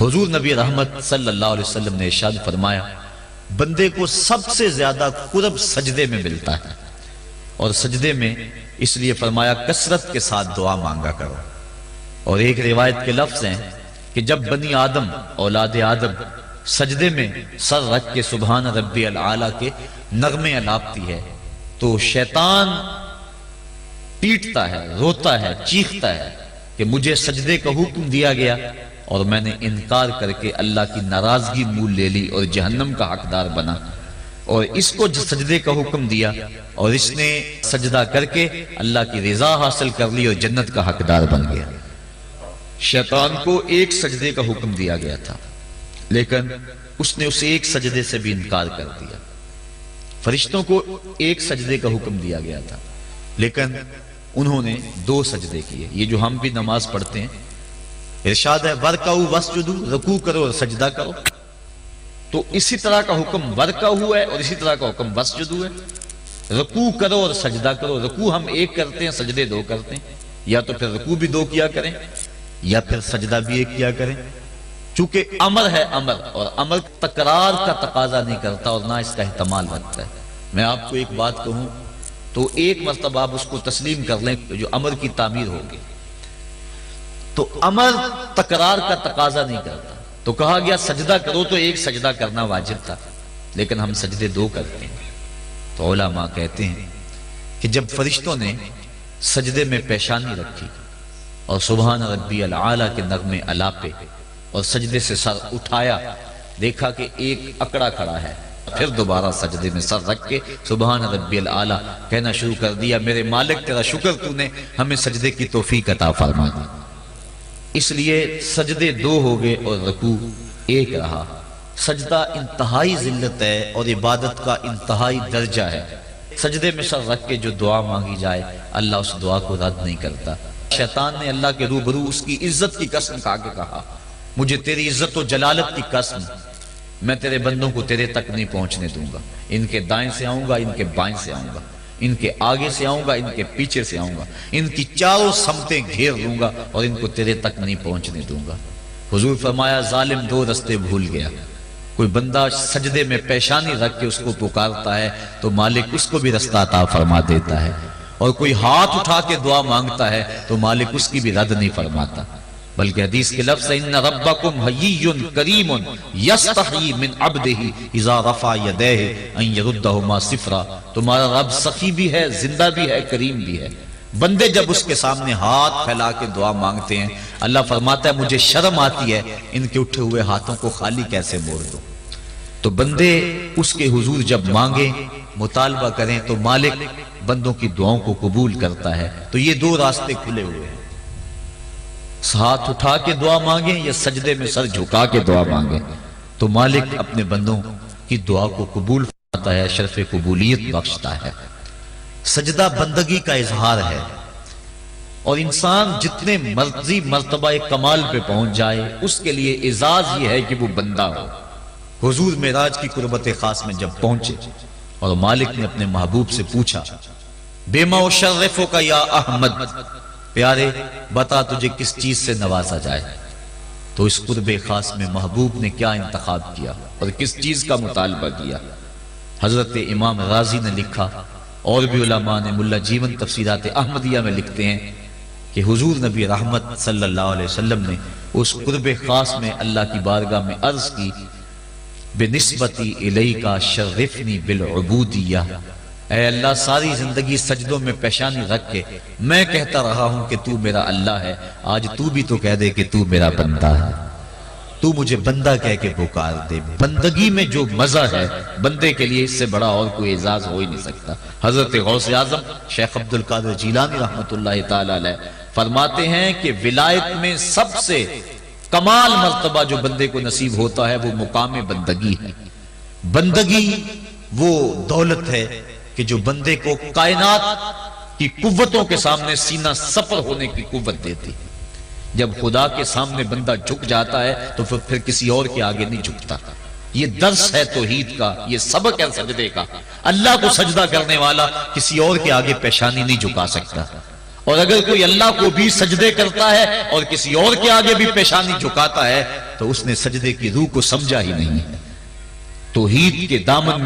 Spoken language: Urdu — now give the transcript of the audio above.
حضور نبی رحمت صلی اللہ علیہ وسلم نے ارشاد فرمایا بندے کو سب سے زیادہ قرب سجدے میں ملتا ہے، اور سجدے میں اس لیے فرمایا کثرت کے ساتھ دعا مانگا کرو۔ اور ایک روایت کے لفظ ہیں کہ جب بنی آدم اولاد آدم سجدے میں سر رکھ کے سبحان ربی العالی کے نغمے الاپتی ہے تو شیطان پیٹتا ہے، روتا ہے، چیختا ہے کہ مجھے سجدے کا حکم دیا گیا اور میں نے انکار کر کے اللہ کی ناراضگی مول لے لی اور جہنم کا حقدار بنا، اور اس کو سجدے کا حکم دیا اور اس نے سجدہ کر کے اللہ کی رضا حاصل کر لی اور جنت کا حقدار بن گیا۔ شیطان کو ایک سجدے کا حکم دیا گیا تھا لیکن اس نے اسے ایک سجدے سے بھی انکار کر دیا۔ فرشتوں کو ایک سجدے کا حکم دیا گیا تھا لیکن انہوں نے 2 سجدے کیے۔ یہ جو ہم بھی نماز پڑھتے ہیں ارشاد ہے ورکعوا واسجدوا، رکوع کرو اور سجدہ کرو، تو اسی طرح کا حکم ورکعوا ہے اور اسی طرح کا حکم واسجدوا ہے۔ رکوع کرو اور سجدہ کرو، رکوع ہم 1 کرتے ہیں، سجدے 2 کرتے ہیں، یا تو پھر رکوع بھی 2 کیا کریں یا پھر سجدہ بھی 1 کیا کریں، چونکہ امر ہے امر، اور امر تکرار کا تقاضا نہیں کرتا اور نہ اس کا احتمال رکھتا ہے۔ میں آپ کو ایک بات کہوں تو 1 مرتبہ آپ اس کو تسلیم کر لیں جو امر کی تعمیر ہوگی، تو امر تکرار کا تقاضا نہیں کرتا، تو کہا گیا سجدہ کرو تو 1 سجدہ کرنا واجب تھا لیکن ہم سجدے 2 کرتے ہیں۔ تو علماء کہتے ہیں کہ جب فرشتوں نے سجدے میں پیشانی رکھی اور سبحان ربی العالی کے نغمے الاپے اور سجدے سے سر اٹھایا، دیکھا کہ ایک اکڑا کھڑا ہے، پھر دوبارہ سجدے میں سر رکھ کے سبحان ربی العالی کہنا شروع کر دیا، میرے مالک تیرا شکر تو نے ہمیں سجدے کی توفیق عطا فرما دی۔ اس لیے سجدے 2 ہو گئے اور رکوع 1 رہا۔ سجدہ انتہائی ذلت ہے اور عبادت کا انتہائی درجہ ہے۔ سجدے میں سر رکھ کے جو دعا مانگی جائے اللہ اس دعا کو رد نہیں کرتا۔ شیطان نے اللہ کے روبرو اس کی عزت کی قسم کھا کے کہا مجھے تیری عزت و جلالت کی قسم، میں تیرے بندوں کو تیرے تک نہیں پہنچنے دوں گا، ان کے دائیں سے آؤں گا، ان کے بائیں سے آؤں گا، ان کے آگے سے آؤں گا، ان کے پیچھے سے آؤں گا، ان کی چاروں سمتیں گھیر لوں گا اور ان کو تیرے تک نہیں پہنچنے دوں گا۔ حضور فرمایا ظالم 2 رستے بھول گیا، کوئی بندہ سجدے میں پیشانی رکھ کے اس کو پکارتا ہے تو مالک اس کو بھی رستہ عطا فرما دیتا ہے، اور کوئی ہاتھ اٹھا کے دعا مانگتا ہے تو مالک اس کی بھی رد نہیں فرماتا، بلکہ حدیث کے لفظ ہے ان ربکم حیی کریم یستحیی من عبدہ اذا رفع یدیہ ان یردہما صفرا، تمہارا رب سخی بھی ہے، زندہ بھی ہے، کریم بھی ہے۔ بندے جب اس کے سامنے ہاتھ پھیلا کے دعا مانگتے ہیں اللہ فرماتا ہے مجھے شرم آتی ہے ان کے اٹھے ہوئے ہاتھوں کو خالی کیسے موڑ دو۔ تو بندے اس کے حضور جب مانگیں مطالبہ کریں تو مالک بندوں کی دعاؤں کو قبول کرتا ہے۔ تو یہ 2 راستے کھلے ہوئے ہیں، ہاتھ اٹھا کے دعا مانگیں یا سجدے میں سر جھکا کے دعا مانگیں، تو مالک اپنے بندوں کی دعا کو قبول فرماتا ہے، شرف قبولیت بخشتا ہے۔ سجدہ بندگی کا اظہار ہے، اور انسان جتنے مرضی مرتبہ کمال پہ پہنچ جائے اس کے لیے اعزاز یہ ہے کہ وہ بندہ ہو۔ حضور معراج کی قربت خاص میں جب پہنچے اور مالک نے اپنے محبوب سے پوچھا بیما اشرفک یا احمد، پیارے بتا تجھے کس چیز سے نوازا جائے، تو اس قرب خاص میں محبوب نے کیا انتخاب کیا اور کس چیز کا مطالبہ کیا؟ حضرت امام غازی نے لکھا اور بھی علماء نے، ملا جیون تفسیرات احمدیہ میں لکھتے ہیں کہ حضور نبی رحمت صلی اللہ علیہ وسلم نے اس قرب خاص میں اللہ کی بارگاہ میں عرض کی بنسبتی الیکا شرفنی بالعبودیہ، اے اللہ ساری زندگی سجدوں میں پیشانی رکھ کے میں کہتا رہا ہوں کہ تو میرا اللہ ہے، آج تو بھی تو کہہ دے کہ تو میرا بندہ ہے، تو مجھے بندہ کہہ کے پکار دے۔ بندگی میں جو مزہ ہے بندے کے لیے اس سے بڑا اور کوئی اعزاز ہو ہی نہیں سکتا۔ حضرت غوث اعظم شیخ عبد القادر جیلانی رحمۃ اللہ تعالی علیہ فرماتے ہیں کہ ولایت میں سب سے کمال مرتبہ جو بندے کو نصیب ہوتا ہے وہ مقام بندگی ہے۔ بندگی وہ دولت ہے کہ جو بندے کو کائنات کی قوتوں کے سامنے سینہ سپر ہونے کی قوت دیتی۔ جب خدا کے سامنے بندہ جھک جاتا ہے تو پھر کسی اور کے آگے نہیں جھکتا۔ یہ درس ہے توحید کا، یہ سبق ہے سجدے کا۔ اللہ کو سجدہ کرنے والا کسی اور کے آگے پیشانی نہیں جھکا سکتا۔ اور اگر کوئی اللہ کو بھی سجدے کرتا ہے اور کسی اور کے آگے بھی پیشانی جھکاتا ہے تو اس نے سجدے کی روح کو سمجھا ہی نہیں ہے۔ توحید کے دامن میں